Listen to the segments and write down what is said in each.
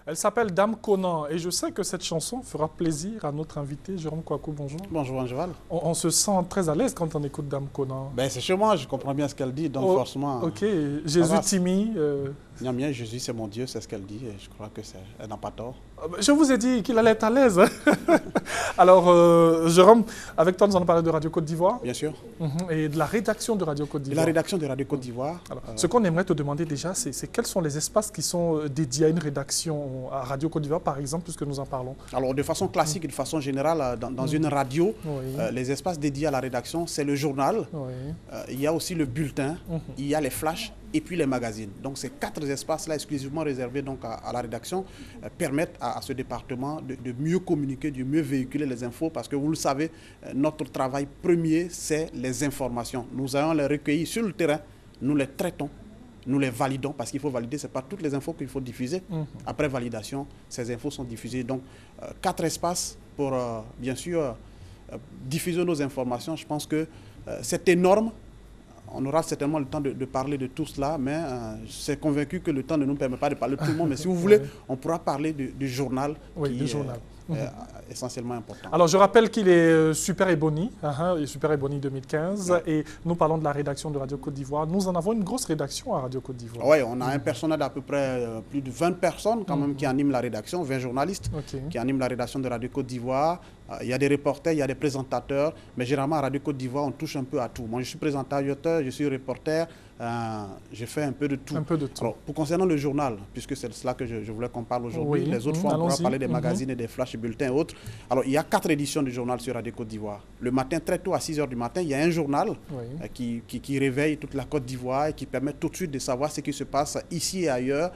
Elle s'appelle Dame Conan et je sais que cette chanson fera plaisir à notre invité, Jérôme Kouakou. Bonjour. Bonjour, Angeval. On se sent très à l'aise quand on écoute Dame Conan. Ben, c'est chez moi, je comprends bien ce qu'elle dit, donc forcément... Ok, Jésus Timi... Bien, Jésus, c'est mon Dieu, c'est ce qu'elle dit, et je crois qu'elle n'a pas tort. Je vous ai dit qu'il allait être à l'aise. Alors, Jérôme, avec toi, nous allons parler de Radio Côte d'Ivoire. Bien sûr. Et de la rédaction de Radio Côte d'Ivoire. De la rédaction de Radio Côte d'Ivoire. Ce qu'on aimerait te demander déjà, c'est quels sont les espaces qui sont dédiés à une rédaction à Radio Côte d'Ivoire, par exemple, puisque nous en parlons. Alors, de façon classique et de façon générale, dans une radio, les espaces dédiés à la rédaction, c'est le journal, il y a aussi le bulletin, il y a les flashs, et puis les magazines. Donc ces quatre espaces-là, exclusivement réservés donc à la rédaction, permettent à ce département de mieux communiquer, de mieux véhiculer les infos, parce que vous le savez, notre travail premier, c'est les informations. Nous allons les recueillir sur le terrain, nous les traitons, nous les validons, parce qu'il faut valider, ce n'est pas toutes les infos qu'il faut diffuser. Après validation, ces infos sont diffusées. Donc quatre espaces pour, bien sûr, diffuser nos informations. Je pense que c'est énorme. On aura certainement le temps de parler de tout cela, mais je suis convaincu que le temps ne nous permet pas de parler de tout le monde. Mais si vous voulez, on pourra parler du journal, qui est essentiellement important. Alors, je rappelle qu'il est Super Ebony, Super Ebony 2015, et nous parlons de la rédaction de Radio Côte d'Ivoire. Nous en avons une grosse rédaction à Radio Côte d'Ivoire. Oui, on a un personnel d'à peu près plus de 20 personnes quand même qui animent la rédaction, 20 journalistes qui animent la rédaction de Radio Côte d'Ivoire. Il y a des reporters, il y a des présentateurs, mais généralement à Radio Côte d'Ivoire, on touche un peu à tout. Moi, je suis présentateur, je suis reporter, j'ai fait un peu de tout. Alors, pour concernant le journal, puisque c'est de cela que je voulais qu'on parle aujourd'hui, les autres fois, on pourra parler des magazines et des flashs, bulletins et autres. Alors, il y a 4 éditions du journal sur Radio Côte d'Ivoire. Le matin, très tôt, à 6 h du matin, il y a un journal qui réveille toute la Côte d'Ivoire et qui permet tout de suite de savoir ce qui se passe ici et ailleurs,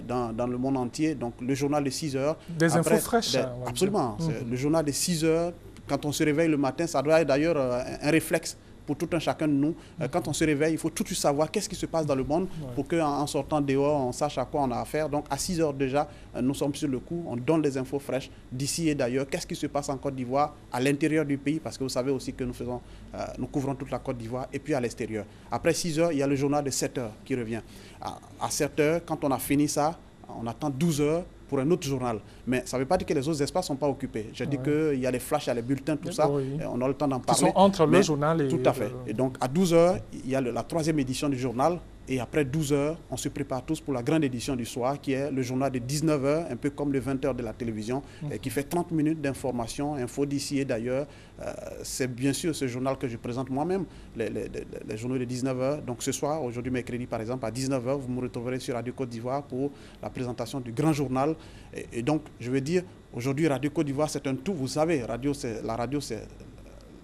dans le monde entier. Donc, le journal de 6 h. Des infos fraîches. Absolument. Le journal de 6 h, quand on se réveille le matin, ça doit être d'ailleurs un réflexe pour tout un chacun de nous. Quand on se réveille, il faut tout de suite savoir qu'est-ce qui se passe dans le monde pour qu'en sortant dehors, on sache à quoi on a affaire. Donc, à 6 h déjà, nous sommes sur le coup, on donne les infos fraîches d'ici et d'ailleurs. Qu'est-ce qui se passe en Côte d'Ivoire, à l'intérieur du pays, parce que vous savez aussi que nous couvrons toute la Côte d'Ivoire, et puis à l'extérieur. Après 6 h, il y a le journal de 7 h qui revient. À 7 h, quand on a fini ça, on attend 12 h pour un autre journal. Mais ça ne veut pas dire que les autres espaces ne sont pas occupés. Je dis qu'il y a les flashs, il y a les bulletins, tout ça. On a le temps d'en parler. Qui sont entre le journal et... Tout à fait. Et donc, à 12 h, il y a la 3e édition du journal. Et après 12 h, on se prépare tous pour la grande édition du soir, qui est le journal de 19 h, un peu comme le 20 h de la télévision, qui fait 30 minutes d'information, info d'ici et d'ailleurs. C'est bien sûr ce journal que je présente moi-même, les journaux de 19 h. Donc ce soir, aujourd'hui mercredi par exemple, à 19 h, vous me retrouverez sur Radio Côte d'Ivoire pour la présentation du grand journal. Et donc, je veux dire, aujourd'hui, Radio Côte d'Ivoire, c'est un tout. Vous savez, la radio, c'est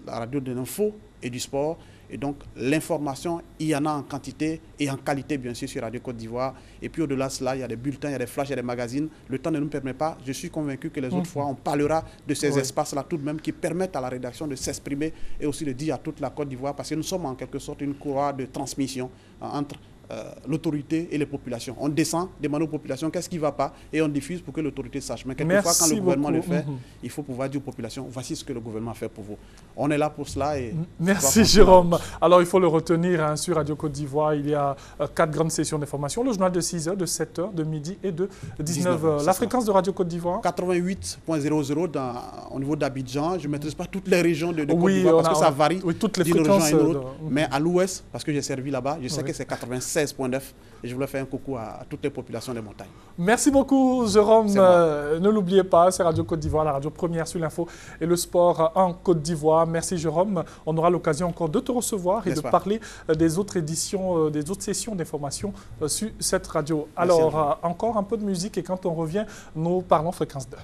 la radio de l'info et du sport. Et donc, l'information, il y en a en quantité et en qualité, bien sûr, sur Radio Côte d'Ivoire. Et puis, au-delà de cela, il y a des bulletins, il y a des flashs, il y a des magazines. Le temps ne nous permet pas. Je suis convaincu que les autres fois, on parlera de ces espaces-là tout de même qui permettent à la rédaction de s'exprimer et aussi de dire à toute la Côte d'Ivoire, parce que nous sommes en quelque sorte une courroie de transmission entre l'autorité et les populations. On descend, demande aux populations qu'est-ce qui ne va pas et on diffuse pour que l'autorité sache. Mais quelquefois, quand le gouvernement le fait, il faut pouvoir dire aux populations, voici ce que le gouvernement fait pour vous. On est là pour cela. Et merci Jérôme. Alors il faut le retenir, sur Radio Côte d'Ivoire, il y a 4 grandes sessions d'information. Le journal de 6 h, de 7 h, de midi et de 19 h. La fréquence de Radio Côte d'Ivoire 88.00 au niveau d'Abidjan. Je ne maîtrise pas toutes les régions de Côte d'Ivoire parce que ça varie toutes les fréquences. Mais à l'ouest, parce que j'ai servi là-bas, je sais que c'est 96.9 et je voulais faire un coucou à toutes les populations des montagnes. Merci beaucoup Jérôme. Ne l'oubliez pas, c'est Radio Côte d'Ivoire, la radio première sur l'info et le sport en Côte d'Ivoire. Merci Jérôme. On aura l'occasion encore de te recevoir et de parler des autres éditions, des autres sessions d'information sur cette radio. Alors, encore un peu de musique et quand on revient, nous parlons fréquence 2.